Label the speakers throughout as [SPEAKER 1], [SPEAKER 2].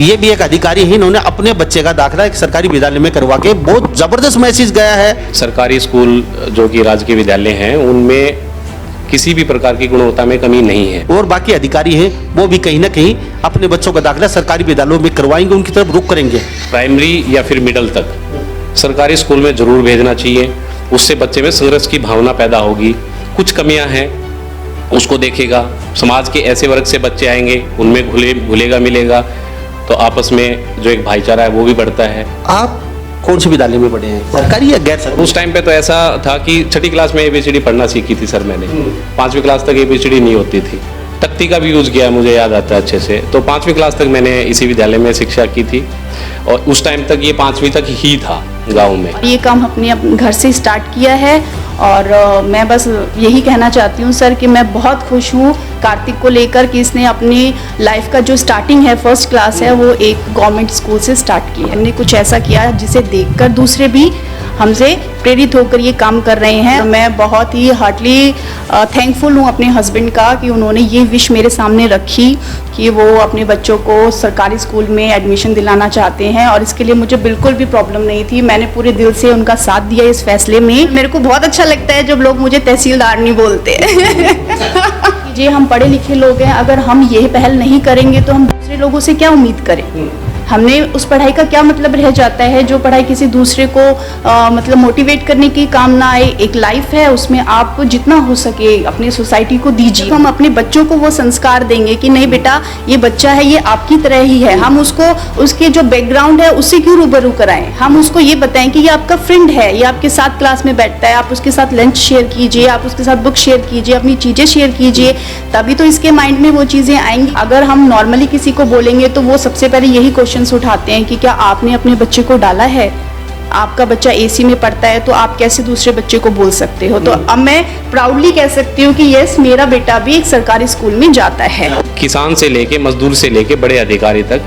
[SPEAKER 1] ये भी एक अधिकारी है, इन्होंने अपने बच्चे का दाखिला एक सरकारी विद्यालय में करवा के बहुत जबरदस्त मैसेज गया है।
[SPEAKER 2] सरकारी स्कूल जो कि राजकीय विद्यालय हैं उनमें किसी भी प्रकार की गुणवत्ता में कमी नहीं है।
[SPEAKER 1] और बाकी अधिकारी हैं वो भी कहीं ना कहीं अपने बच्चों का दाखिला सरकारी विद्यालयों में करवाएंगे, उनकी तरफ रुख करेंगे।
[SPEAKER 2] प्राइमरी या फिर मिडिल तक सरकारी स्कूल में जरूर भेजना चाहिए, उससे बच्चे में संघर्ष की भावना पैदा होगी। कुछ कमियां हैं उसको देखेगा, समाज के ऐसे वर्ग से बच्चे आएंगे उनमें घुलेगा मिलेगा, तो आपस में जो एक भाईचारा है वो भी बढ़ता है।
[SPEAKER 1] आप कौन से विद्यालय में पढ़े हैं, सरकारी या गैर सरकारी?
[SPEAKER 2] उस टाइम पे तो ऐसा था कि छठी क्लास में ABCD पढ़ना सीखी थी सर मैंने। 5वीं क्लास तक ABCD नहीं होती थी। तख्ती का भी यूज़ किया, मुझे याद आता है अच्छे से। तो 5वीं क्लास तक मैंने इसी विद्यालय में शिक्षा की थी और उस टाइम तक ये 5वीं तक ही था गाँव में।
[SPEAKER 3] ये काम अपने घर से स्टार्ट किया है और मैं बस यही कहना चाहती हूँ सर कि मैं बहुत खुश हूँ कार्तिक को लेकर कि इसने अपनी लाइफ का जो स्टार्टिंग है फर्स्ट क्लास है वो एक गवर्नमेंट स्कूल से स्टार्ट की है। हमने कुछ ऐसा किया जिसे देखकर दूसरे भी हमसे प्रेरित होकर ये काम कर रहे हैं। मैं बहुत ही हार्टली थैंकफुल हूँ अपने हस्बैंड का कि उन्होंने ये विश मेरे सामने रखी कि वो अपने बच्चों को सरकारी स्कूल में एडमिशन दिलाना चाहते हैं और इसके लिए मुझे बिल्कुल भी प्रॉब्लम नहीं थी। मैंने पूरे दिल से उनका साथ दिया इस फैसले में। मेरे को बहुत अच्छा लगता है जब लोग मुझे तहसीलदार नहीं बोलते। जी हम पढ़े लिखे लोग हैं, अगर हम ये पहल नहीं करेंगे तो हम दूसरे लोगों से क्या उम्मीद करें। हमने उस पढ़ाई का क्या मतलब रह जाता है जो पढ़ाई किसी दूसरे को मतलब मोटिवेट करने की काम ना आए। एक लाइफ है, उसमें आप जितना हो सके अपनी सोसाइटी को दीजिए। हम अपने बच्चों को वो संस्कार देंगे कि नहीं बेटा ये बच्चा है, ये आपकी तरह ही है। हम उसको उसके जो बैकग्राउंड है उससे क्यों रूबरू कराएं। हम उसको ये बताएं कि ये आपका फ्रेंड है, ये आपके साथ क्लास में बैठता है, आप उसके साथ लंच शेयर कीजिए, आप उसके साथ बुक शेयर कीजिए, अपनी चीज़ें शेयर कीजिए, तभी तो इसके माइंड में वो चीज़ें आएंगी। अगर हम नॉर्मली किसी को बोलेंगे तो वो सबसे पहले यही क्वेश्चन उठाते हैं कि क्या आपने अपने बच्चे को डाला है। आपका बच्चा AC में पढ़ता है तो आप कैसे दूसरे बच्चे को बोल सकते हो। तो अब मैं प्राउडली कह सकती हूँ कि यस मेरा बेटा भी एक सरकारी स्कूल में जाता है।
[SPEAKER 2] किसान से लेके मजदूर से लेके बड़े अधिकारी तक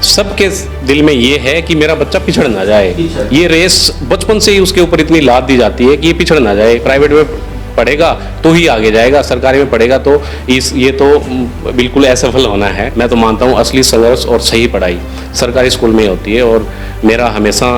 [SPEAKER 2] सबके दिल में ये है कि मेरा बच्चा पिछड़ ना जाए। ये रेस बचपन से ही उसके ऊपर इतनी लाद दी जाती है कि ये पिछड़ ना जाए। प्राइवेट में पढ़ेगा तो ही आगे जाएगा, सरकारी में पढ़ेगा तो ये तो बिल्कुल असफल होना है। मैं तो मानता हूँ असली संघर्ष और सही पढ़ाई सरकारी स्कूल में होती है और मेरा हमेशा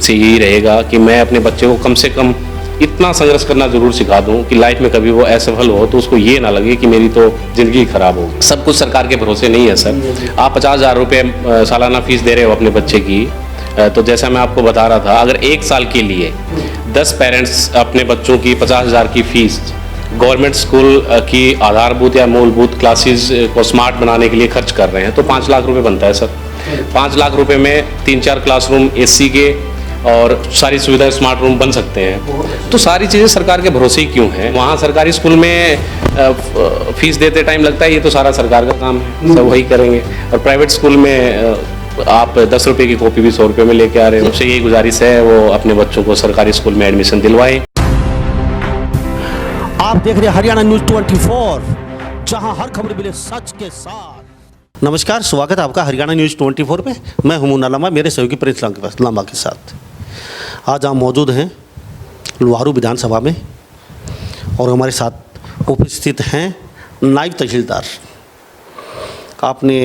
[SPEAKER 2] से यही रहेगा कि मैं अपने बच्चे को कम से कम इतना संघर्ष करना जरूर सिखा दूं कि लाइफ में कभी वो असफल हो तो उसको ये ना लगे कि मेरी तो जिंदगी खराब हो। सब कुछ सरकार के भरोसे नहीं है सर। आप 50,000 रुपये सालाना फीस दे रहे हो अपने बच्चे की, तो जैसा मैं आपको बता रहा था अगर 1 साल के लिए 10 पेरेंट्स अपने बच्चों की 50,000 की फीस गवर्नमेंट स्कूल की आधारभूत या मूलभूत क्लासेस को स्मार्ट बनाने के लिए खर्च कर रहे हैं तो 5 लाख रुपए बनता है सर। 5 लाख रुपए में 3-4 क्लासरूम AC के और सारी सुविधाएं स्मार्ट रूम बन सकते हैं। तो सारी चीज़ें सरकार के भरोसे ही क्यों हैं। वहाँ सरकारी स्कूल में फीस देते टाइम लगता है ये तो सारा सरकार का काम है, सब वही करेंगे। और प्राइवेट स्कूल में आप 10 रुपये की कॉपी भी 100 रुपये में लेके आ रहे हैं। मुझसे यही गुजारिश है वो अपने बच्चों को सरकारी स्कूल में एडमिशन दिलवाएं।
[SPEAKER 1] आप देख रहे हैं हरियाणा न्यूज 24, जहां हर खबर मिले सच के साथ। नमस्कार, स्वागत है आपका हरियाणा न्यूज 24 पे। मैं हूं मुन्ना लांबा, मेरे सहयोगी प्रिंस लांबा के साथ आज हम मौजूद हैं लुहारू विधानसभा में और हमारे साथ उपस्थित हैं नायब तहसीलदार। आपने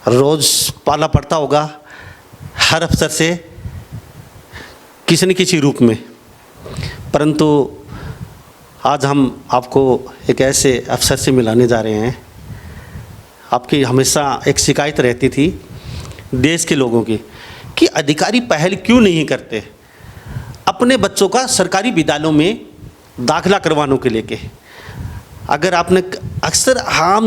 [SPEAKER 1] रोज़ पाला पड़ता होगा हर अफसर से किसी न किसी रूप में, परंतु आज हम आपको एक ऐसे अफसर से मिलाने जा रहे हैं। आपकी हमेशा एक शिकायत रहती थी देश के लोगों की कि अधिकारी पहल क्यों नहीं करते अपने बच्चों का सरकारी विद्यालयों में दाखिला करवाने के लेके। अगर आपने अक्सर आम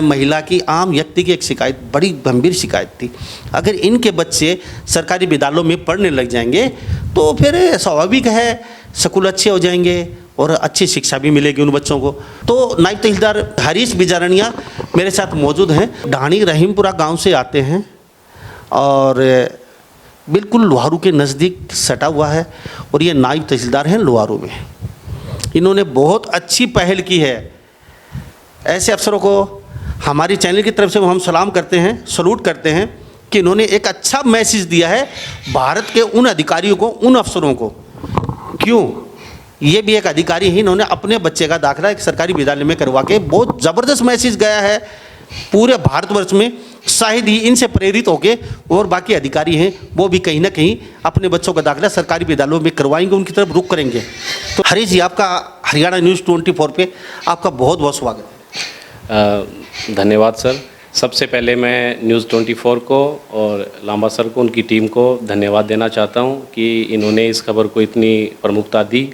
[SPEAKER 1] महिला की, आम व्यक्ति की एक शिकायत, बड़ी गंभीर शिकायत थी, अगर इनके बच्चे सरकारी विद्यालयों में पढ़ने लग जाएंगे तो फिर स्वाभाविक है स्कूल अच्छे हो जाएंगे और अच्छी शिक्षा भी मिलेगी उन बच्चों को। तो नायब तहसीलदार हरीश बिजारनिया मेरे साथ मौजूद हैं। ढाणी रहीमपुरा गांव से आते हैं और बिल्कुल लुहारू के नज़दीक सटा हुआ है और ये नायब तहसीलदार हैं लुहारू में। इन्होंने बहुत अच्छी पहल की है। ऐसे अफसरों को हमारी चैनल की तरफ से हम सलाम करते हैं, सलूट करते हैं कि इन्होंने एक अच्छा मैसेज दिया है भारत के उन अधिकारियों को, उन अफसरों को। क्यों? ये भी एक अधिकारी है, इन्होंने अपने बच्चे का दाखिला एक सरकारी विद्यालय में करवा के बहुत ज़बरदस्त मैसेज गया है पूरे भारतवर्ष में। शायद ही इनसे प्रेरित होके और बाकी अधिकारी हैं वो भी कहीं ना कहीं अपने बच्चों का दाखिला सरकारी विद्यालयों में करवाएंगे, उनकी तरफ रुख करेंगे। तो हरीश जी, आपका हरियाणा न्यूज़ 24 पे आपका बहुत बहुत स्वागत है।
[SPEAKER 2] धन्यवाद सर। सबसे पहले मैं न्यूज़ 24 को और लांबा सर को, उनकी टीम को धन्यवाद देना चाहता हूं कि इन्होंने इस खबर को इतनी प्रमुखता दी।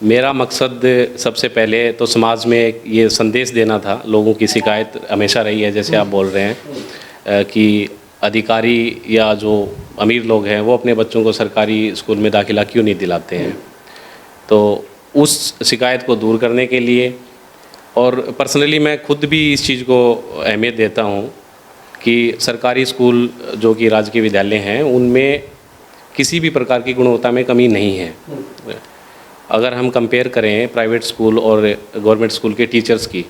[SPEAKER 2] मेरा मकसद सबसे पहले तो समाज में ये संदेश देना था। लोगों की शिकायत हमेशा रही है, जैसे आप बोल रहे हैं कि अधिकारी या जो अमीर लोग हैं वो अपने बच्चों को सरकारी स्कूल में दाखिला क्यों नहीं दिलाते हैं। तो उस शिकायत को दूर करने के लिए, और पर्सनली मैं खुद भी इस चीज़ को अहमियत देता हूँ कि सरकारी स्कूल जो कि राजकीय विद्यालय हैं उनमें किसी भी प्रकार की गुणवत्ता में कमी नहीं है। अगर हम कंपेयर करें प्राइवेट स्कूल और गवर्नमेंट स्कूल के टीचर्स की,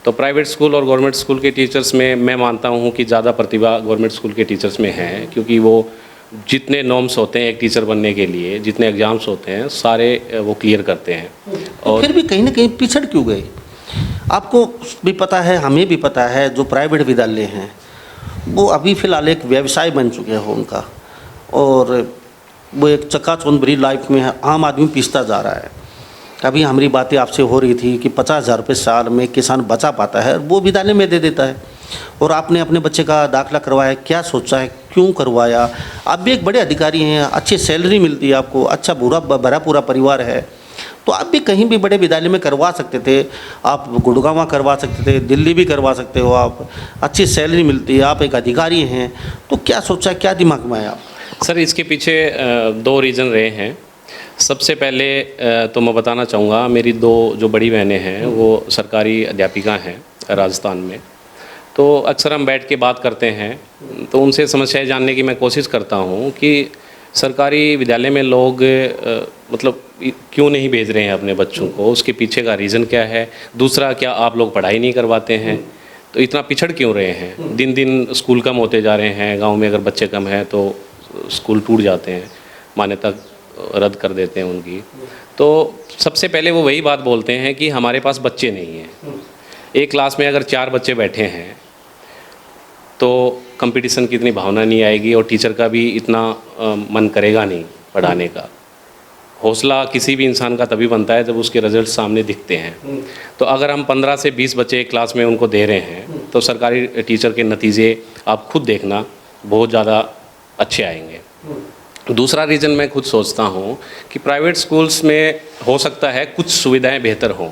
[SPEAKER 2] तो प्राइवेट स्कूल और गवर्नमेंट स्कूल के टीचर्स में मैं मानता हूँ कि ज़्यादा प्रतिभा गवर्नमेंट स्कूल के टीचर्स में है, क्योंकि वो जितने नॉर्म्स होते हैं एक टीचर बनने के लिए, जितने एग्ज़ाम्स होते हैं सारे वो क्लियर करते हैं।
[SPEAKER 1] और फिर भी कहीं ना कहीं पिछड़ क्यों गए? आपको भी पता है, हमें भी पता है, जो प्राइवेट विद्यालय हैं वो अभी फ़िलहाल एक व्यवसाय बन चुके हैं उनका, और वो एक चकाचौंध भरी लाइफ में आम आदमी पिसता जा रहा है। अभी हमारी बातें आपसे हो रही थी कि 50,000 रुपये साल में किसान बचा पाता है, वो विद्यालय में दे देता है। और आपने अपने बच्चे का दाखिला करवाया, क्या सोचा है, क्यों करवाया? आप भी एक बड़े अधिकारी हैं, अच्छी सैलरी मिलती है आपको, अच्छा भरा पूरा परिवार है, तो आप भी कहीं भी बड़े विद्यालय में करवा सकते थे। आप गुड़गांव करवा सकते थे, दिल्ली भी करवा सकते हो, आप अच्छी सैलरी मिलती है, आप एक अधिकारी हैं, तो क्या सोचा, क्या दिमाग में आया?
[SPEAKER 2] सर, इसके पीछे 2 रीज़न रहे हैं। सबसे पहले तो मैं बताना चाहूँगा, मेरी 2 जो बड़ी बहनें हैं वो सरकारी अध्यापिका हैं राजस्थान में। तो अक्सर हम बैठ के बात करते हैं, तो उनसे समस्याएं जानने की मैं कोशिश करता हूँ कि सरकारी विद्यालय में लोग मतलब क्यों नहीं भेज रहे हैं अपने बच्चों को, उसके पीछे का रीज़न क्या है। दूसरा, क्या आप लोग पढ़ाई नहीं करवाते हैं? तो इतना पिछड़ क्यों रहे हैं? दिन दिन स्कूल कम होते जा रहे हैं। गांव में अगर बच्चे कम हैं तो स्कूल टूट जाते हैं, मान्यता रद्द कर देते हैं उनकी। तो सबसे पहले वो वही बात बोलते हैं कि हमारे पास बच्चे नहीं हैं। एक क्लास में अगर 4 बच्चे बैठे हैं तो कंपटीशन की इतनी भावना नहीं आएगी और टीचर का भी इतना मन करेगा नहीं पढ़ाने का। हौसला किसी भी इंसान का तभी बनता है जब उसके रिजल्ट सामने दिखते हैं। तो अगर हम 15 से 20 बच्चे एक क्लास में उनको दे रहे हैं तो सरकारी टीचर के नतीजे आप खुद देखना बहुत ज़्यादा अच्छे आएंगे। दूसरा रीज़न मैं खुद सोचता हूँ कि प्राइवेट स्कूल्स में हो सकता है कुछ सुविधाएं बेहतर हों,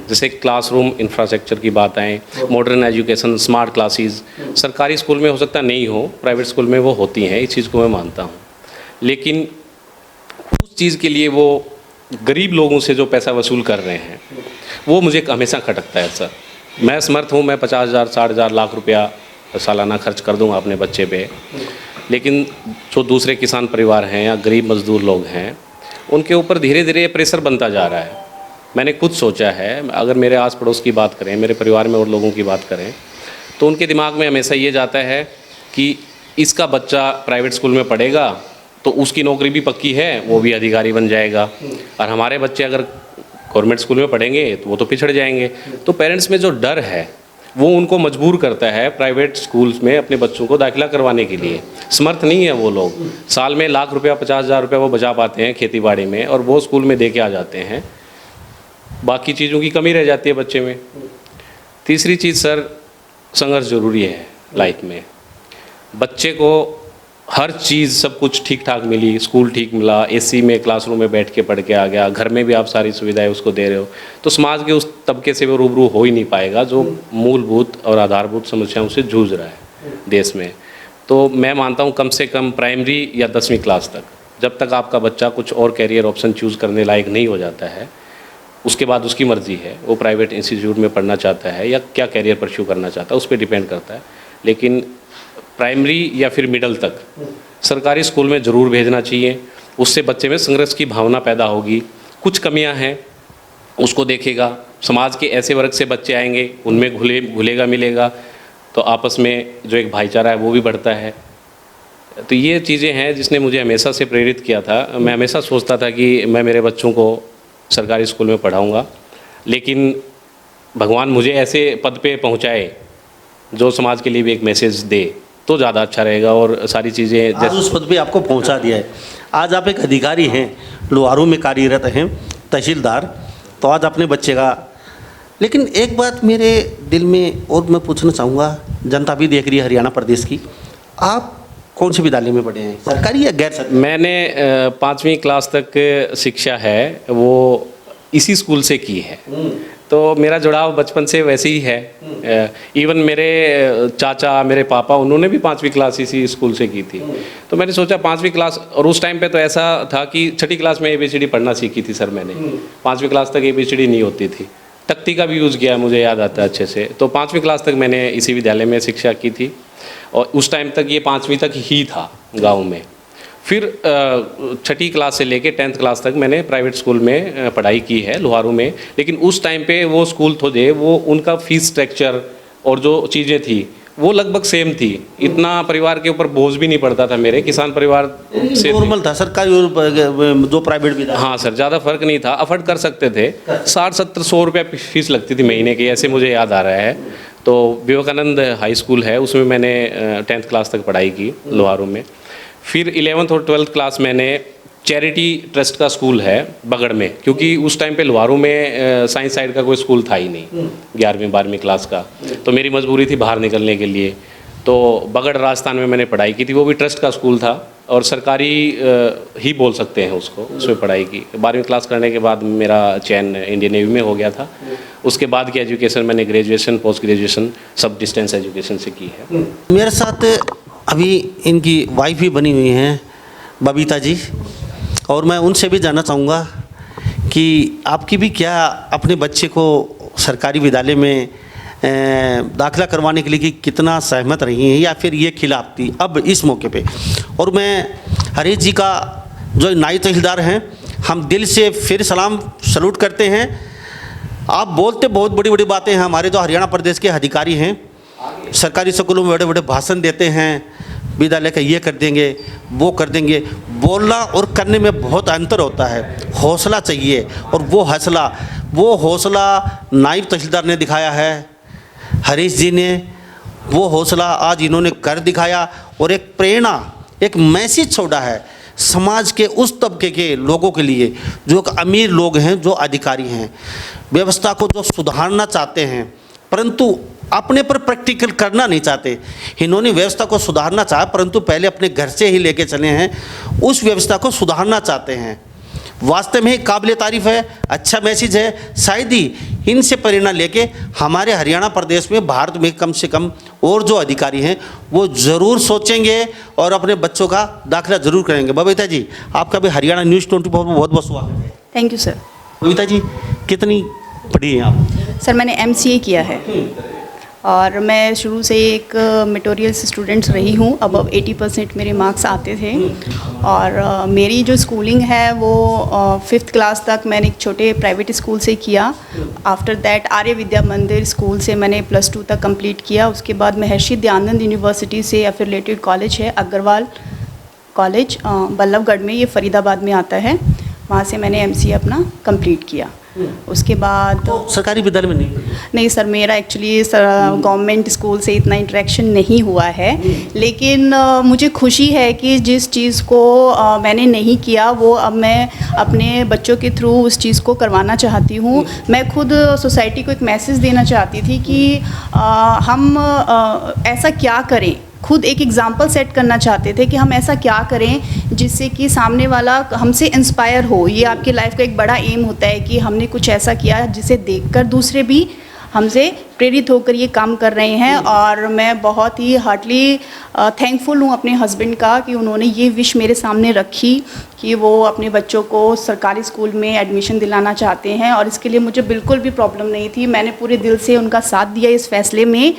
[SPEAKER 2] जैसे क्लासरूम इंफ्रास्ट्रक्चर की बात आए, मॉडर्न एजुकेशन, स्मार्ट क्लासेस। सरकारी स्कूल में हो सकता नहीं हो, प्राइवेट स्कूल में वो होती हैं, इस चीज़ को मैं मानता हूँ। लेकिन उस चीज़ के लिए वो गरीब लोगों से जो पैसा वसूल कर रहे हैं वो मुझे हमेशा खटकता है। सर, मैं समर्थ हूँ, मैं 50,000, 60,000, लाख रुपया सालाना खर्च कर दूँगा अपने बच्चे पे, लेकिन जो दूसरे किसान परिवार हैं या गरीब मजदूर लोग हैं उनके ऊपर धीरे धीरे प्रेशर बनता जा रहा है। मैंने खुद सोचा है, अगर मेरे आस पड़ोस की बात करें, मेरे परिवार में और लोगों की बात करें, तो उनके दिमाग में हमेशा ये जाता है कि इसका बच्चा प्राइवेट स्कूल में पढ़ेगा तो उसकी नौकरी भी पक्की है, वो भी अधिकारी बन जाएगा, और हमारे बच्चे अगर गवर्नमेंट स्कूल में पढ़ेंगे तो वो तो पिछड़ जाएंगे। तो पेरेंट्स में जो डर है वो उनको मजबूर करता है प्राइवेट स्कूल्स में अपने बच्चों को दाखिला करवाने के लिए। समर्थ नहीं है वो लोग, साल में लाख रुपया, 50,000 रुपया वो बचा पाते हैं खेती बाड़ी में और वो स्कूल में दे के आ जाते हैं, बाकी चीज़ों की कमी रह जाती है बच्चे में। तीसरी चीज़ सर, संघर्ष ज़रूरी है लाइफ में। बच्चे को हर चीज़ सब कुछ ठीक ठाक मिली, स्कूल ठीक मिला, एसी में क्लासरूम में बैठ के पढ़ के आ गया, घर में भी आप सारी सुविधाएं उसको दे रहे हो, तो समाज के उस तबके से वो रूबरू हो ही नहीं पाएगा जो मूलभूत और आधारभूत समस्याओं से जूझ रहा है देश में। तो मैं मानता हूँ कम से कम प्राइमरी या 10वीं क्लास तक, जब तक आपका बच्चा कुछ और कैरियर ऑप्शन चूज़ करने लायक नहीं हो जाता है, उसके बाद उसकी मर्ज़ी है, वो प्राइवेट इंस्टीट्यूट में पढ़ना चाहता है या क्या कैरियर परस्यू करना चाहता है, उस पर डिपेंड करता है। लेकिन प्राइमरी या फिर मिडल तक सरकारी स्कूल में ज़रूर भेजना चाहिए। उससे बच्चे में संघर्ष की भावना पैदा होगी, कुछ कमियां हैं उसको देखेगा, समाज के ऐसे वर्ग से बच्चे आएंगे, उनमें घुलेगा मिलेगा, तो आपस में जो एक भाईचारा है वो भी बढ़ता है। तो ये चीज़ें हैं जिसने मुझे हमेशा से प्रेरित किया था। मैं हमेशा सोचता था कि मैं मेरे बच्चों को सरकारी स्कूल में पढ़ाऊँगा, लेकिन भगवान मुझे ऐसे पद पे पहुँचाए जो समाज के लिए भी एक मैसेज दे तो ज़्यादा अच्छा रहेगा। और सारी चीज़ें
[SPEAKER 1] आज उस पद पे आपको पहुंचा दिया है। आज आप एक अधिकारी हैं, लोहारू में कार्यरत हैं, तहसीलदार। तो आज अपने बच्चे का, लेकिन एक बात मेरे दिल में और मैं पूछना चाहूँगा, जनता भी देख रही है हरियाणा प्रदेश की, आप कौन से विद्यालय में पढ़े हैं, सरकारी या गैर सरकारी?
[SPEAKER 2] मैंने 5वीं क्लास तक शिक्षा है वो इसी स्कूल से की है, तो मेरा जुड़ाव बचपन से वैसे ही है। इवन मेरे चाचा, मेरे पापा, उन्होंने भी 5वीं क्लास इसी स्कूल से की थी। तो मैंने सोचा 5वीं क्लास, और उस टाइम पे तो ऐसा था कि 6ठी क्लास में ABCD पढ़ना सीखी थी सर मैंने। 5वीं क्लास तक ABCD नहीं होती थी। तख्ती का भी यूज़ किया, मुझे याद आता है अच्छे से। तो 5वीं क्लास तक मैंने इसी विद्यालय में शिक्षा की थी, और उस टाइम तक ये 5वीं तक ही था गाँव में। फिर 6ठी क्लास से लेके 10th क्लास तक मैंने प्राइवेट स्कूल में पढ़ाई की है लोहारू में। लेकिन उस टाइम पे वो स्कूल थे, वो उनका फीस स्ट्रक्चर और जो चीज़ें थी वो लगभग सेम थी। इतना परिवार के ऊपर बोझ भी नहीं पड़ता था, मेरे किसान परिवार से
[SPEAKER 1] नॉर्मल था सरकारी और जो प्राइवेट भी था।
[SPEAKER 2] हाँ सर, ज़्यादा फर्क नहीं था, अफोर्ड कर सकते थे। 60-70-100 रुपये फीस लगती थी महीने की, ऐसे मुझे याद आ रहा है। तो विवेकानंद हाई स्कूल है, उसमें मैंने 10th क्लास तक पढ़ाई की लोहारू में। फिर 11th और 12th क्लास मैंने चैरिटी ट्रस्ट का स्कूल है बगड़ में, क्योंकि उस टाइम पे लोहारू में साइंस साइड का कोई स्कूल था ही नहीं 11वीं 12वीं क्लास का। तो मेरी मजबूरी थी बाहर निकलने के लिए, तो बगड़ राजस्थान में मैंने पढ़ाई की थी। वो भी ट्रस्ट का स्कूल था और सरकारी ही बोल सकते हैं उसको, उसमें पढ़ाई की। 12वीं क्लास करने के बाद मेरा चयन इंडियन नेवी में हो गया था। उसके बाद की एजुकेशन मैंने ग्रेजुएशन, पोस्ट ग्रेजुएशन सब डिस्टेंस एजुकेशन से की है।
[SPEAKER 1] मेरे साथ अभी इनकी वाइफ भी बनी हुई हैं बबीता जी, और मैं उनसे भी जानना चाहूँगा कि आपकी भी क्या अपने बच्चे को सरकारी विद्यालय में दाखिला करवाने के लिए कि कितना सहमत रही हैं या फिर ये खिलाफ थी अब इस मौके पे। और मैं हरीश जी का जो नायब तहसीलदार हैं, हम दिल से फिर सलूट करते हैं। आप बोलते बहुत बड़ी बड़ी बातें हैं, हमारे जो हरियाणा प्रदेश के अधिकारी हैं सरकारी स्कूलों में बड़े बड़े भाषण देते हैं, विद्यालय का ये कर देंगे वो कर देंगे। बोलना और करने में बहुत अंतर होता है, हौसला चाहिए। और वो हौसला नायब तहसीलदार ने दिखाया है, हरीश जी ने वो हौसला आज इन्होंने कर दिखाया, और एक प्रेरणा, एक मैसेज छोड़ा है समाज के उस तबके के लोगों के लिए जो अमीर लोग हैं, जो अधिकारी हैं, व्यवस्था को जो सुधारना चाहते हैं परंतु अपने पर प्रैक्टिकल करना नहीं चाहते। इन्होंने व्यवस्था को सुधारना चाहा परंतु पहले अपने घर से ही लेके चले हैं, उस व्यवस्था को सुधारना चाहते हैं। वास्तव में काबिल तारीफ़ है, अच्छा मैसेज है। शायद ही इनसे प्रेरणा लेके हमारे हरियाणा प्रदेश में, भारत में कम से कम और जो अधिकारी हैं वो ज़रूर सोचेंगे और अपने बच्चों का दाखिला ज़रूर करेंगे। बबीता जी, आपका भी हरियाणा न्यूज़ 24 में बहुत बहुत स्वागत है।
[SPEAKER 3] Thank you sir.
[SPEAKER 1] Babita ji, कितनी पढ़ी हैं आप?
[SPEAKER 3] सर मैंने MCA किया है और मैं शुरू से एक मेटोरियल्स स्टूडेंट्स रही हूँ। अबव 80% मेरे मार्क्स आते थे। और मेरी जो स्कूलिंग है वो 5th क्लास तक मैंने एक छोटे प्राइवेट स्कूल से किया। आफ्टर दैट आर्य विद्या मंदिर स्कूल से मैंने +2 तक कंप्लीट किया। उसके बाद महर्षि दयानंद यूनिवर्सिटी से एफिलिएटेड कॉलेज है अग्रवाल कॉलेज बल्लभगढ़ में, ये फरीदाबाद में आता है, वहाँ से मैंने MCA अपना कंप्लीट किया। उसके बाद
[SPEAKER 1] तो सरकारी विद्यालय में
[SPEAKER 3] नहीं सर, मेरा एक्चुअली गवर्नमेंट स्कूल से इतना इंटरेक्शन नहीं हुआ है। लेकिन मुझे खुशी है कि जिस चीज़ को मैंने नहीं किया वो अब मैं अपने बच्चों के थ्रू उस चीज़ को करवाना चाहती हूँ। मैं खुद सोसाइटी को एक मैसेज देना चाहती थी कि हम ऐसा क्या करें, खुद एक एग्ज़ाम्पल सेट करना चाहते थे कि हम ऐसा क्या करें जिससे कि सामने वाला हमसे इंस्पायर हो। ये आपकी लाइफ का एक बड़ा एम होता है कि हमने कुछ ऐसा किया जिसे देखकर दूसरे भी हमसे प्रेरित होकर ये काम कर रहे हैं। और मैं बहुत ही हार्टली थैंकफुल हूँ अपने हस्बैंड का कि उन्होंने ये विश मेरे सामने रखी कि वो अपने बच्चों को सरकारी स्कूल में एडमिशन दिलाना चाहते हैं। और इसके लिए मुझे बिल्कुल भी प्रॉब्लम नहीं थी, मैंने पूरे दिल से उनका साथ दिया इस फैसले में।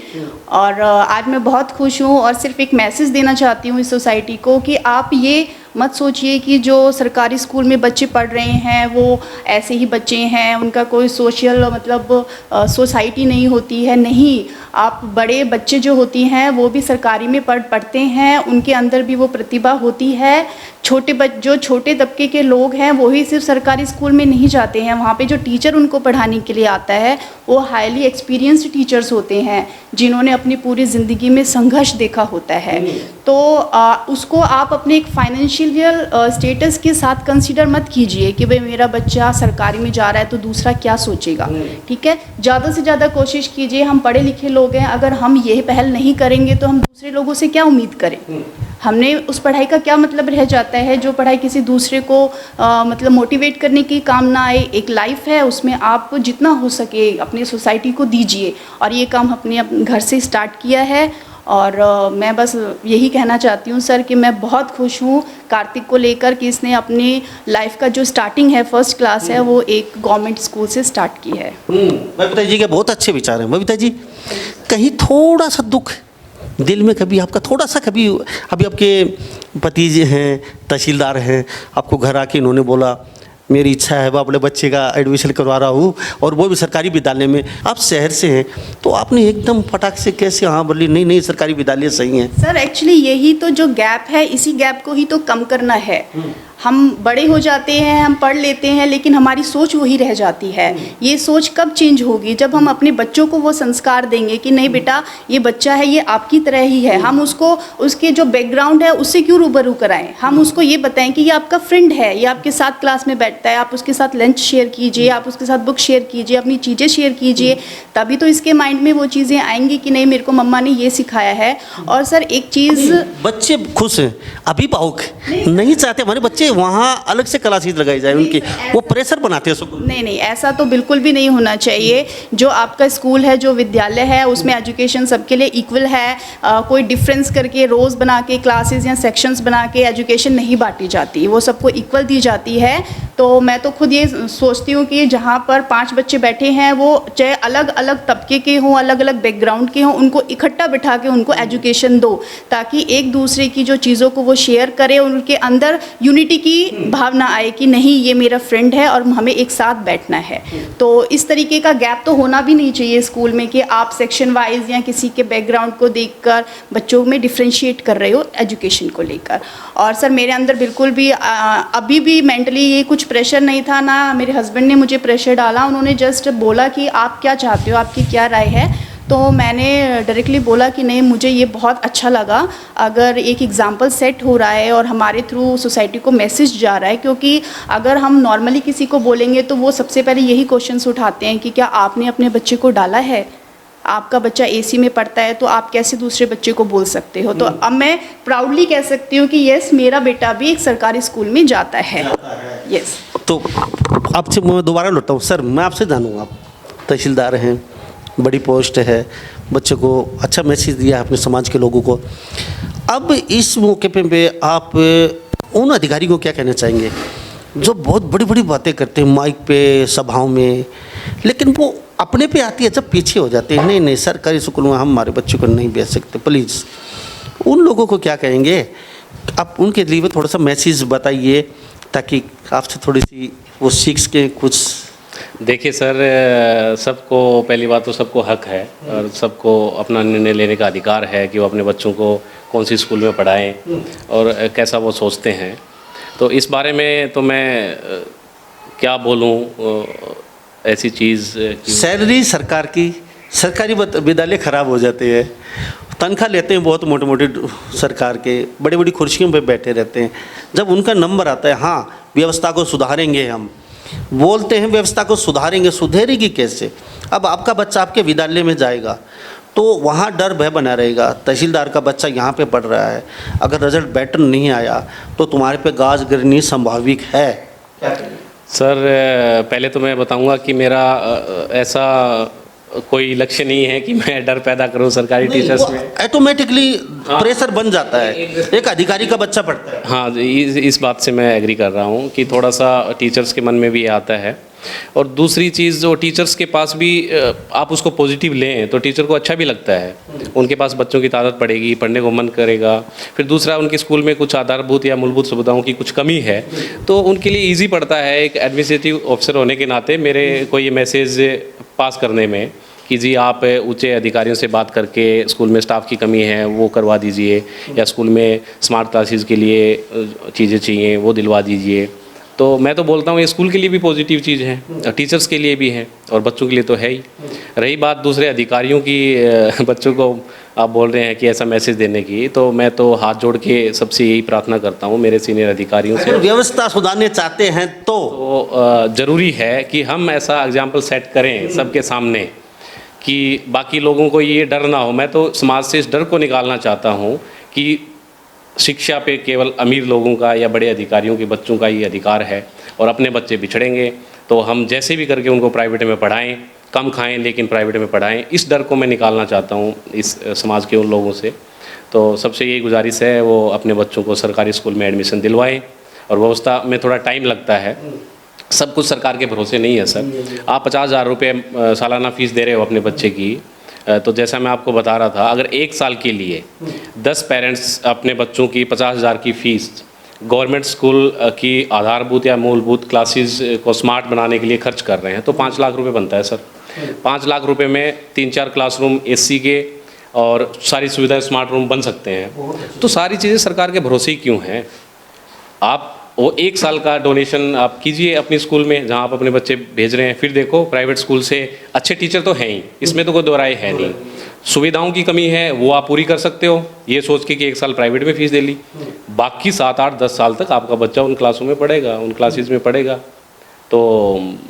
[SPEAKER 3] और आज मैं बहुत खुश हूँ और सिर्फ एक मैसेज देना चाहती हूँ इस सोसाइटी को कि आप ये मत सोचिए कि जो सरकारी स्कूल में बच्चे पढ़ रहे हैं वो ऐसे ही बच्चे हैं, उनका कोई सोशल मतलब सोसाइटी नहीं होती है। नहीं, आप बड़े बच्चे जो होती हैं वो भी सरकारी में पढ़ते हैं, उनके अंदर भी वो प्रतिभा होती है। जो छोटे तबके के लोग हैं वो ही सिर्फ सरकारी स्कूल में नहीं जाते हैं, वहाँ पे जो टीचर उनको पढ़ाने के लिए आता है वो हाईली एक्सपीरियंस्ड टीचर्स होते हैं जिन्होंने अपनी पूरी ज़िंदगी में संघर्ष देखा होता है। तो उसको आप अपने एक फाइनेंशियल स्टेटस के साथ कंसीडर मत कीजिए कि भाई मेरा बच्चा सरकारी में जा रहा है तो दूसरा क्या सोचेगा। ठीक है, ज़्यादा से ज़्यादा कोशिश कीजिए, हम पढ़े लिखे लोग हैं, अगर हम ये पहल नहीं करेंगे तो हम दूसरे लोगों से क्या उम्मीद करें। हमने उस पढ़ाई का क्या मतलब रह जाता है जो पढ़ाई किसी दूसरे को मतलब मोटिवेट करने की काम ना आए। एक लाइफ है, उसमें आप जितना हो सके अपनी सोसाइटी को दीजिए, और ये काम अपने घर से स्टार्ट किया है। और मैं बस यही कहना चाहती हूँ सर कि मैं बहुत खुश हूँ कार्तिक को लेकर कि इसने अपनी लाइफ का जो स्टार्टिंग है फर्स्ट क्लास है वो एक गवर्नमेंट स्कूल से स्टार्ट की है।
[SPEAKER 1] बबीता जी के बहुत अच्छे विचार हैं। बबीता जी, कहीं थोड़ा सा दुख दिल में कभी आपका थोड़ा सा कभी, अभी आपके पति जी हैं तहसीलदार हैं, आपको घर आके इन्होंने बोला मेरी इच्छा है मैं अपने बच्चे का एडमिशन करवा रहा हूँ और वो भी सरकारी विद्यालय में, आप शहर से हैं तो आपने एकदम फटाक से कैसे हाँ बोली नहीं नहीं सरकारी विद्यालय सही है?
[SPEAKER 3] सर एक्चुअली यही तो जो गैप है, इसी गैप को ही तो कम करना है। हम बड़े हो जाते हैं, हम पढ़ लेते हैं, लेकिन हमारी सोच वही रह जाती है। ये सोच कब चेंज होगी? जब हम अपने बच्चों को वो संस्कार देंगे कि नहीं बेटा ये बच्चा है, ये आपकी तरह ही है। हम उसको उसके जो बैकग्राउंड है उससे क्यों रूबरू कराएं, हम उसको ये बताएं कि ये आपका फ्रेंड है, ये आपके साथ क्लास में बैठता है, आप उसके साथ लंच शेयर कीजिए, आप उसके साथ बुक शेयर कीजिए, अपनी चीज़ें शेयर कीजिए, तभी तो इसके माइंड में वो चीज़ें आएंगी कि नहीं मेरे को मम्मा ने ये सिखाया है। और सर एक चीज़,
[SPEAKER 1] बच्चे खुश हैं, अभिभावक नहीं चाहते हमारे बच्चे वहाँ अलग से क्लासेस लगाई जाए उनकी, वो प्रेशर बनाते हैं स्कूल।
[SPEAKER 3] नहीं नहीं, ऐसा तो बिल्कुल भी नहीं होना चाहिए। जो आपका स्कूल है, जो विद्यालय है, उसमें एजुकेशन सबके लिए इक्वल है। कोई डिफरेंस करके रोज़ बना के क्लासेस या सेक्शंस बना के एजुकेशन नहीं बांटी जाती, वो सबको इक्वल दी जाती है। तो मैं तो खुद ये सोचती हूँ कि जहाँ पर 5 बच्चे बैठे हैं वो चाहे अलग अलग तबके के हों, अलग अलग बैकग्राउंड के हों, उनको इकट्ठा बिठा के उनको एजुकेशन दो, ताकि एक दूसरे की जो चीज़ों को वो शेयर करें, उनके अंदर यूनिटी की भावना आए कि नहीं ये मेरा फ्रेंड है और हमें एक साथ बैठना है। तो इस तरीके का गैप तो होना भी नहीं चाहिए स्कूल में कि आप सेक्शन वाइज या किसी के बैकग्राउंड को देखकर बच्चों में डिफ्रेंशिएट कर रहे हो एजुकेशन को लेकर। और सर मेरे अंदर बिल्कुल भी अभी भी मेंटली ये कुछ प्रेशर नहीं था, ना मेरे हस्बैंड ने मुझे प्रेशर डाला। उन्होंने जस्ट बोला कि आप क्या चाहते हो, आपकी क्या राय है। तो मैंने डायरेक्टली बोला कि नहीं मुझे ये बहुत अच्छा लगा, अगर एक एग्ज़ाम्पल सेट हो रहा है और हमारे थ्रू सोसाइटी को मैसेज जा रहा है। क्योंकि अगर हम नॉर्मली किसी को बोलेंगे तो वो सबसे पहले यही क्वेश्चंस उठाते हैं कि क्या आपने अपने बच्चे को डाला है, आपका बच्चा एसी में पढ़ता है तो आप कैसे दूसरे बच्चे को बोल सकते हो। तो अब मैं प्राउडली कह सकती हूँ कि यस मेरा बेटा भी एक सरकारी स्कूल में जाता है। यस।
[SPEAKER 1] तो आपसे मैं दोबारा लौटा हूँ सर, मैं आपसे जानूँगा, आप तहसीलदार हैं, बड़ी पोस्ट है, बच्चों को अच्छा मैसेज दिया है अपने समाज के लोगों को। अब इस मौके पे आप उन अधिकारी को क्या कहना चाहेंगे जो बहुत बड़ी बड़ी बातें करते हैं माइक पे सभाओं में, लेकिन वो अपने पे आती है जब पीछे हो जाते हैं, नहीं नहीं सरकारी स्कूल में हम हमारे बच्चों को नहीं भेज सकते, प्लीज़ उन लोगों को क्या कहेंगे? आप उनके लिए थोड़ा सा मैसेज बताइए ताकि आपसे थोड़ी सी वो सीख के कुछ।
[SPEAKER 2] देखिए सर, सबको पहली बात तो सबको हक है और सबको अपना निर्णय लेने का अधिकार है कि वो अपने बच्चों को कौन सी स्कूल में पढ़ाएं और कैसा वो सोचते हैं। तो इस बारे में तो मैं क्या बोलूं, ऐसी चीज़
[SPEAKER 1] सैलरी सरकार की, सरकारी विद्यालय ख़राब हो जाते हैं, तनख्वाह लेते हैं बहुत मोटे मोटे सरकार के, बड़ी बड़ी कुर्सियों पे बैठे रहते हैं। जब उनका नंबर आता है हाँ व्यवस्था को सुधारेंगे, हम बोलते हैं व्यवस्था को सुधारेंगे, सुधरेगी कैसे? अब आपका बच्चा आपके विद्यालय में जाएगा तो वहाँ डर भय बना रहेगा, तहसीलदार का बच्चा यहाँ पे पढ़ रहा है, अगर रिजल्ट बेटर नहीं आया तो तुम्हारे पे गाज गिरनी संभाविक है।
[SPEAKER 2] सर पहले तो मैं बताऊंगा कि मेरा ऐसा कोई लक्ष्य नहीं है कि मैं डर पैदा करूं सरकारी टीचर्स में।
[SPEAKER 1] ऑटोमेटिकली प्रेशर बन जाता है, एक अधिकारी का बच्चा पढ़ता है।
[SPEAKER 2] हाँ, इस बात से मैं एग्री कर रहा हूं कि थोड़ा सा टीचर्स के मन में भी आता है। और दूसरी चीज़ जो टीचर्स के पास भी आप उसको पॉजिटिव लें तो टीचर को अच्छा भी लगता है, उनके पास बच्चों की तादाद बढ़ेगी, पढ़ने को मन करेगा। फिर दूसरा, उनके स्कूल में कुछ आधारभूत या मूलभूत सुविधाओं की कुछ कमी है तो उनके लिए ईजी पड़ता है एक एडमिनिस्ट्रेटिव ऑफिसर होने के नाते मेरे को ये मैसेज पास करने में कि जी आप उच्च अधिकारियों से बात करके स्कूल में स्टाफ की कमी है वो करवा दीजिए, या स्कूल में स्मार्ट क्लासेस के लिए चीज़ें चाहिए वो दिलवा दीजिए। तो मैं तो बोलता हूँ ये स्कूल के लिए भी पॉजिटिव चीज़ है, टीचर्स के लिए भी है और बच्चों के लिए तो है ही। रही बात दूसरे अधिकारियों की, बच्चों को आप बोल रहे हैं कि ऐसा मैसेज देने की, तो मैं तो हाथ जोड़ के सबसे यही प्रार्थना करता हूँ मेरे सीनियर अधिकारियों से,
[SPEAKER 1] व्यवस्था सुधारने चाहते हैं तो
[SPEAKER 2] ज़रूरी है कि हम ऐसा एग्जाम्पल सेट करें सबके सामने कि बाकी लोगों को ये डर ना हो। मैं तो समाज से इस डर को निकालना चाहता हूँ कि शिक्षा पे केवल अमीर लोगों का या बड़े अधिकारियों के बच्चों का ही अधिकार है और अपने बच्चे बिछड़ेंगे तो हम जैसे भी करके उनको प्राइवेट में पढ़ाएं, कम खाएं लेकिन प्राइवेट में पढ़ाएं। इस डर को मैं निकालना चाहता हूं इस समाज के उन लोगों से। तो सबसे यही गुजारिश है वो अपने बच्चों को सरकारी स्कूल में एडमिशन दिलवाएं। और व्यवस्था में थोड़ा टाइम लगता है, सब कुछ सरकार के भरोसे नहीं है सर। आप 50,000 रुपये सालाना फ़ीस दे रहे हो अपने बच्चे की, तो जैसा मैं आपको बता रहा था, अगर 1 साल के लिए 10 पेरेंट्स अपने बच्चों की 50,000 की फ़ीस गवर्नमेंट स्कूल की आधारभूत या मूलभूत क्लासेस को स्मार्ट बनाने के लिए खर्च कर रहे हैं तो 5 लाख रुपए बनता है सर। 5 लाख रुपए में 3-4 क्लासरूम एसी के और सारी सुविधाएं स्मार्ट रूम बन सकते हैं। तो सारी चीज़ें सरकार के भरोसे ही क्यों हैं? आप वो 1 साल का डोनेशन आप कीजिए अपने स्कूल में जहाँ आप अपने बच्चे भेज रहे हैं, फिर देखो प्राइवेट स्कूल से अच्छे टीचर तो हैं ही, इसमें तो कोई दो राय है नहीं। सुविधाओं की कमी है वो आप पूरी कर सकते हो ये सोच के कि 1 साल प्राइवेट में फ़ीस दे ली, बाकी 7, 8, 10 साल तक आपका बच्चा उन क्लासों में पढ़ेगा, उन क्लासेस में पढ़ेगा तो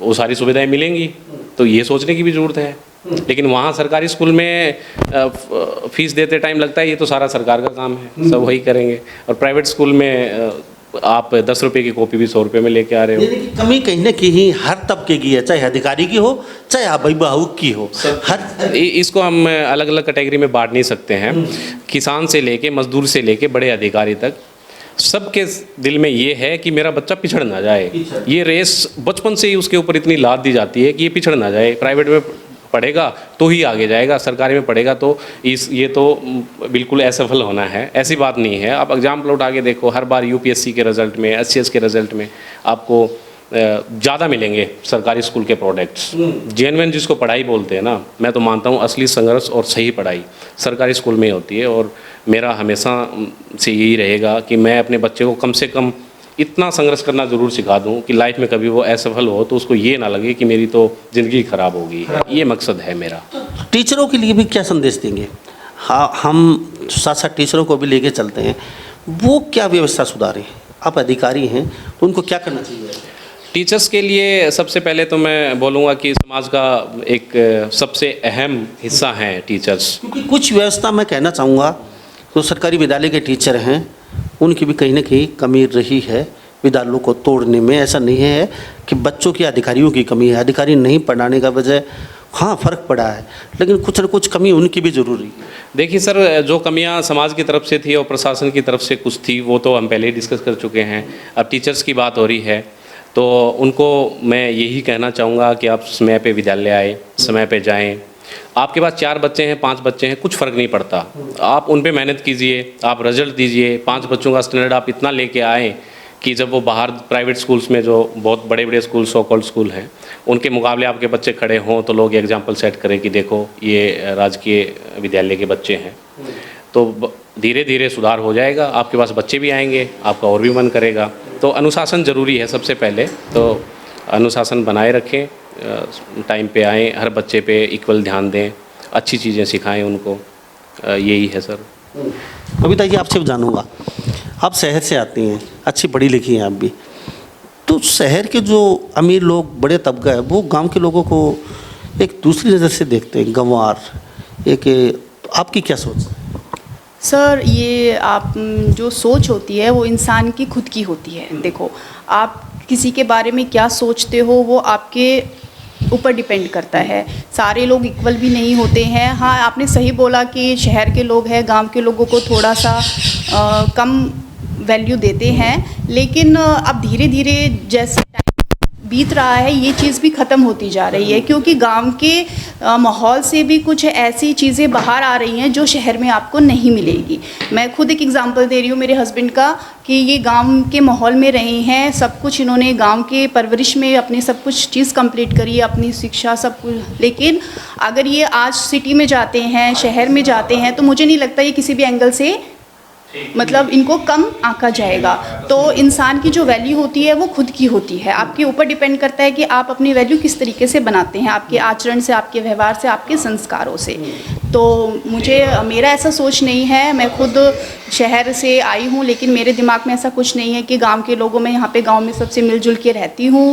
[SPEAKER 2] वो सारी सुविधाएं मिलेंगी। तो ये सोचने की भी ज़रूरत है। लेकिन वहाँ सरकारी स्कूल में फ़ीस देते टाइम लगता है ये तो सारा सरकार का काम है, सब वही करेंगे। और प्राइवेट स्कूल में आप 10 रुपये की कॉपी भी 100 रुपये में लेके आ रहे हो।
[SPEAKER 1] कमी कहीं ना कहीं हर तबके की है, चाहे अधिकारी की हो चाहे अभिभावक की हो।
[SPEAKER 2] इसको हम अलग अलग कैटेगरी में बांट नहीं सकते हैं। किसान से लेके मजदूर से लेके बड़े अधिकारी तक सबके दिल में ये है कि मेरा बच्चा पिछड़ ना जाए। ये रेस बचपन से ही उसके ऊपर इतनी लाद दी जाती है कि ये पिछड़ ना जाए, प्राइवेट में पढ़ेगा तो ही आगे जाएगा, सरकारी में पढ़ेगा तो ये तो बिल्कुल असफल होना है, ऐसी बात नहीं है। आप एग्जाम्पल उठा के देखो, हर बार यूपीएससी के रिज़ल्ट में, एचसीएस के रिज़ल्ट में आपको ज़्यादा मिलेंगे सरकारी स्कूल के प्रोडक्ट्स। जेन्युइन जिसको पढ़ाई बोलते हैं ना, मैं तो मानता हूँ असली संघर्ष और सही पढ़ाई सरकारी स्कूल में होती है। और मेरा हमेशा से यही रहेगा कि मैं अपने बच्चे को कम से कम इतना संघर्ष करना ज़रूर सिखा दूं कि लाइफ में कभी वो असफल हो तो उसको ये ना लगे कि मेरी तो ज़िंदगी ख़राब हो गई है। ये मकसद है मेरा।
[SPEAKER 1] टीचरों के लिए भी क्या संदेश देंगे? हाँ, हम साथ साथ टीचरों को भी लेके चलते हैं, वो क्या व्यवस्था सुधारें? आप अधिकारी हैं तो उनको क्या करना चाहिए?
[SPEAKER 2] टीचर्स के लिए सबसे पहले तो मैं बोलूँगा कि समाज का एक सबसे अहम हिस्सा हैं टीचर्स।
[SPEAKER 1] क्योंकि कुछ व्यवस्था मैं कहना चाहूँगा तो सरकारी विद्यालय के टीचर हैं उनकी भी कहीं ना कहीं कमी रही है विद्यालयों को तोड़ने में। ऐसा नहीं है कि बच्चों की अधिकारियों की कमी है, अधिकारी नहीं पढ़ाने का वजह हाँ फ़र्क पड़ा है, लेकिन कुछ न कुछ कमी उनकी भी ज़रूरी है।
[SPEAKER 2] देखिए सर, जो कमियां समाज की तरफ से थी और प्रशासन की तरफ से कुछ थी वो तो हम पहले ही डिस्कस कर चुके हैं। अब टीचर्स की बात हो रही है तो उनको मैं यही कहना चाहूँगा कि आप समय पे विद्यालय आए, समय पे जाएं। आपके पास 4 बच्चे हैं, 5 बच्चे हैं, कुछ फ़र्क नहीं पड़ता, आप उन पे मेहनत कीजिए, आप रिजल्ट दीजिए। 5 बच्चों का स्टैंडर्ड आप इतना लेके आएँ कि जब वो बाहर प्राइवेट स्कूल्स में जो बहुत बड़े बड़े स्कूल सो कॉल्ड स्कूल हैं उनके मुकाबले आपके बच्चे खड़े हों तो लोग एग्जाम्पल सेट करें कि देखो ये राजकीय विद्यालय के बच्चे हैं। तो धीरे धीरे सुधार हो जाएगा, आपके पास बच्चे भी आएंगे, आपका और भी मन करेगा। तो अनुशासन ज़रूरी है सबसे पहले, तो अनुशासन बनाए रखें, टाइम पे आएँ, हर बच्चे पे इक्वल ध्यान दें, अच्छी चीज़ें सिखाएं उनको, यही है सर।
[SPEAKER 1] कविता जी, आपसे जानूँगा, आप शहर से आती हैं, अच्छी पढ़ी लिखी हैं आप भी, तो शहर के जो अमीर लोग, बड़े तबका है, वो गांव के लोगों को एक दूसरी नज़र से देखते हैं, गंवार एक। आपकी क्या सोच है?
[SPEAKER 3] सर, ये आप जो सोच होती है वो इंसान की खुद की होती है। देखो, आप किसी के बारे में क्या सोचते हो वो आपके ऊपर डिपेंड करता है। सारे लोग इक्वल भी नहीं होते हैं। हाँ, आपने सही बोला कि शहर के लोग हैं, गांव के लोगों को थोड़ा सा कम वैल्यू देते हैं, लेकिन अब धीरे धीरे जैसे बीत रहा है ये चीज़ भी ख़त्म होती जा रही है, क्योंकि गांव के माहौल से भी कुछ ऐसी चीज़ें बाहर आ रही हैं जो शहर में आपको नहीं मिलेगी। मैं खुद एक एग्जांपल दे रही हूँ मेरे हस्बैंड का, कि ये गांव के माहौल में रहे हैं, सब कुछ इन्होंने गांव के परवरिश में अपनी सब कुछ चीज़ कंप्लीट करी, अपनी शिक्षा सब कुछ, लेकिन अगर ये आज सिटी में जाते हैं, शहर में जाते हैं, तो मुझे नहीं लगता ये किसी भी एंगल से मतलब इनको कम आंका जाएगा। तो इंसान की जो वैल्यू होती है वो खुद की होती है, आपके ऊपर डिपेंड करता है कि आप अपनी वैल्यू किस तरीके से बनाते हैं, आपके आचरण से, आपके व्यवहार से, आपके संस्कारों से। तो मेरा ऐसा सोच नहीं है, मैं खुद शहर से आई हूँ, लेकिन मेरे दिमाग में ऐसा कुछ नहीं है कि गांव के लोगों में, यहाँ पे गांव में सबसे मिलजुल के रहती हूँ,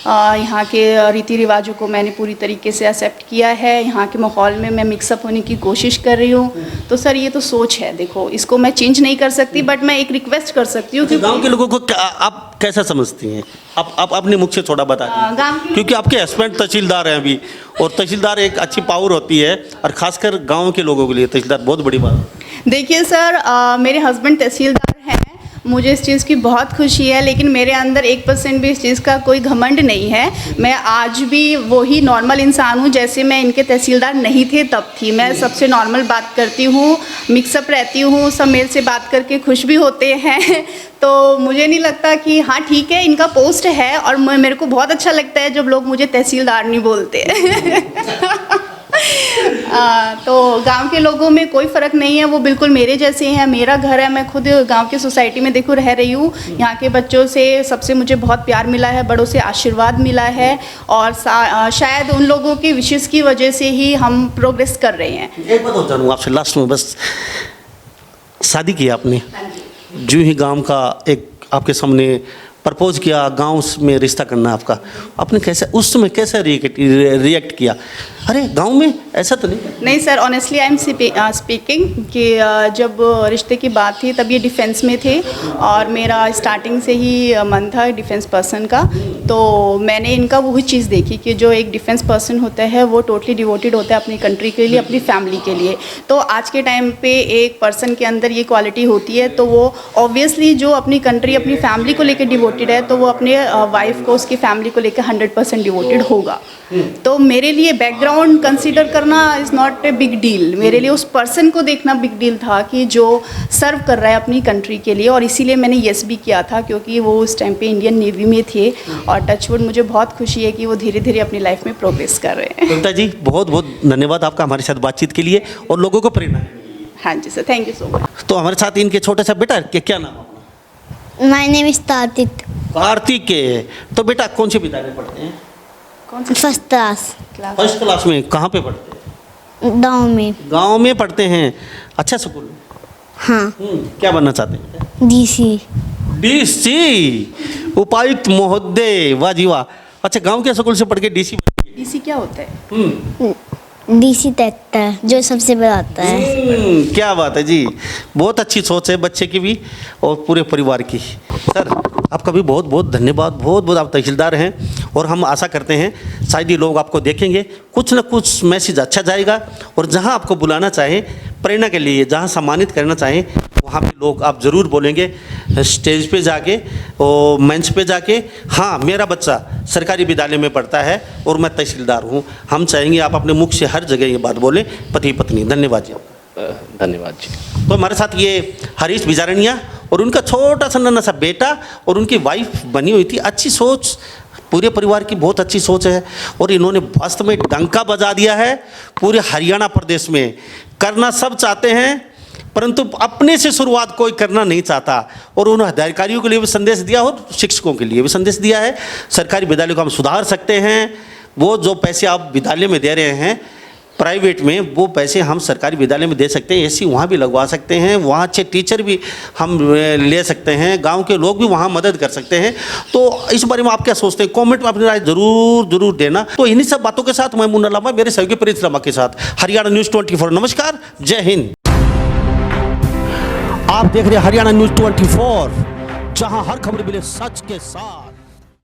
[SPEAKER 3] यहाँ के रीति रिवाजों को मैंने पूरी तरीके से एक्सेप्ट किया है, यहाँ के माहौल में मैं मिक्सअप होने की कोशिश कर रही हूँ। तो सर ये तो सोच है, देखो इसको मैं चेंज नहीं कर सकती, बट मैं एक रिक्वेस्ट कर सकती हूँ कि
[SPEAKER 1] गांव के लोगों को आप कैसा समझती हैं? आप अपने मुख से थोड़ा बता दीजिए,
[SPEAKER 3] गांव के
[SPEAKER 1] क्योंकि आपके हस्बैंड तहसीलदार हैं अभी, और तहसीलदार एक अच्छी पावर होती है, और खासकर गांव के लोगों के लिए तहसीलदार बहुत बड़ी बात है।
[SPEAKER 3] देखिए सर, मेरे हस्बैंड तहसीलदार हैं, मुझे इस चीज़ की बहुत खुशी है, लेकिन मेरे अंदर 1% भी इस चीज़ का कोई घमंड नहीं है। मैं आज भी वही नॉर्मल इंसान हूँ जैसे मैं इनके तहसीलदार नहीं थे तब थी। मैं सबसे नॉर्मल बात करती हूँ, मिक्सअप रहती हूँ, सब मेरे से बात करके खुश भी होते हैं। तो मुझे नहीं लगता कि हाँ ठीक है इनका पोस्ट है, और मेरे को बहुत अच्छा लगता है जब लोग मुझे तहसीलदार नहीं बोलते। तो गांव के लोगों में कोई फ़र्क नहीं है, वो बिल्कुल मेरे जैसे हैं, मेरा घर है, मैं खुद गांव की सोसाइटी में देखो रह रही हूँ। यहाँ के बच्चों से सबसे मुझे बहुत प्यार मिला है, बड़ों से आशीर्वाद मिला है, और शायद उन लोगों की विशेष की वजह से ही हम प्रोग्रेस कर रहे हैं।
[SPEAKER 1] एक बात और जानूँ आपसे लास्ट में, बस शादी की आपने, जो ही गांव का एक आपके सामने प्रपोज किया, गांव में रिश्ता करना आपका, आपने कैसे उस समय कैसे रिएक्ट किया? अरे गांव में ऐसा तो नहीं
[SPEAKER 3] sir, honestly I am speaking कि जब रिश्ते की बात थी तब ये डिफेंस में थे, और मेरा स्टार्टिंग से ही मन था डिफेंस पर्सन का। तो मैंने इनका वही चीज़ देखी कि जो एक डिफेंस पर्सन होता है वो टोटली डिवोटेड होता है अपनी कंट्री के लिए, अपनी फैमिली के लिए। तो आज के टाइम पे एक पर्सन के अंदर ये क्वालिटी होती है, तो वो ऑब्वियसली जो अपनी कंट्री, अपनी फैमिली को लेकर डिवोटेड है, तो वो अपने वाइफ को, उसकी फैमिली को लेकर 100% डिवोटेड होगा। तो मेरे लिए बैकग्राउंड कंसीडर करना is not a big deal, मेरे लिए उस पर्सन को देखना बिग डील था कि जो सर्व कर रहा है अपनी कंट्री के लिए। और इसीलिए मैंने येस भी किया था, क्योंकि वो उस टाइम पे इंडियन नेवी में थे, और टचवुड मुझे बहुत खुशी है कि वो धीरे धीरे अपनी लाइफ में प्रोग्रेस कर रहे हैं।
[SPEAKER 1] कविता जी, बहुत बहुत धन्यवाद आपका हमारे साथ बातचीत के लिए और लोगों को प्रेरणा।
[SPEAKER 3] हाँ जी sir, thank you so much.
[SPEAKER 1] तो हमारे साथ इनके छोटा सा बेटा क्या नाम है?
[SPEAKER 4] My name is Kartik.
[SPEAKER 1] Kartik के। तो बेटा कौन से विद्यालय में पढ़ते हैं?
[SPEAKER 3] कौन सी
[SPEAKER 4] फर्स्ट क्लास।
[SPEAKER 1] फर्स्ट क्लास में। कहाँ पे पढ़ते हैं?
[SPEAKER 4] गाँव में।
[SPEAKER 1] गांव में पढ़ते हैं। अच्छा स्कूल।
[SPEAKER 4] हाँ।
[SPEAKER 1] क्या बनना चाहते हैं?
[SPEAKER 4] डीसी।
[SPEAKER 1] डीसी, उपायुक्त महोदय, वाह जी वाह। अच्छा, गांव के स्कूल से पढ़ के डीसी बन गए।
[SPEAKER 3] डीसी क्या होता है?
[SPEAKER 4] डीसी तैकता है जो सबसे बड़ा आता है।
[SPEAKER 1] क्या बात है जी, बहुत अच्छी सोच है बच्चे की भी और पूरे परिवार की। सर आपका भी बहुत बहुत धन्यवाद, बहुत बहुत आप तहसीलदार हैं, और हम आशा करते हैं शायद ये लोग आपको देखेंगे, कुछ ना कुछ मैसेज अच्छा जाएगा, और जहां आपको बुलाना चाहें प्रेरणा के लिए, जहां सम्मानित करना चाहें, वहाँ पे लोग आप ज़रूर बोलेंगे, स्टेज पे जाके और मंच पे जाके, हाँ मेरा बच्चा सरकारी विद्यालय में पढ़ता है और मैं तहसीलदार हूँ। हम चाहेंगे आप अपने मुख से हर जगह ये बात बोलें, पति पत्नी। धन्यवाद जी आपका।
[SPEAKER 2] धन्यवाद जी।
[SPEAKER 1] तो हमारे साथ ये हरीश बिजारनिया और उनका छोटा सा नन्हा सा बेटा और उनकी वाइफ बनी हुई थी। अच्छी सोच, पूरे परिवार की बहुत अच्छी सोच है, और इन्होंने वास्तव में डंका बजा दिया है पूरे हरियाणा प्रदेश में। करना सब चाहते हैं, परंतु अपने से शुरुआत कोई करना नहीं चाहता, और उन अधिकारियों के लिए भी संदेश दिया और शिक्षकों के लिए भी संदेश दिया है। सरकारी विद्यालय को हम सुधार सकते हैं। वो जो पैसे आप विद्यालय में दे रहे हैं प्राइवेट में, वो पैसे हम सरकारी विद्यालय में दे सकते हैं। एसी वहाँ भी लगवा सकते हैं, वहाँ अच्छे टीचर भी हम ले सकते हैं, गांव के लोग भी वहाँ मदद कर सकते हैं। तो इस बारे में आप क्या सोचते हैं? कमेंट में अपनी राय जरूर देना। तो इन्हीं सब बातों के साथ मैं मुन्ना लामा, मेरे सहयोगी प्रिंस लामा के साथ हरियाणा न्यूज़ 24। नमस्कार, जय हिंद। आप देख रहे हैं हरियाणा न्यूज़ 24, जहां हर खबर मिले सच के साथ।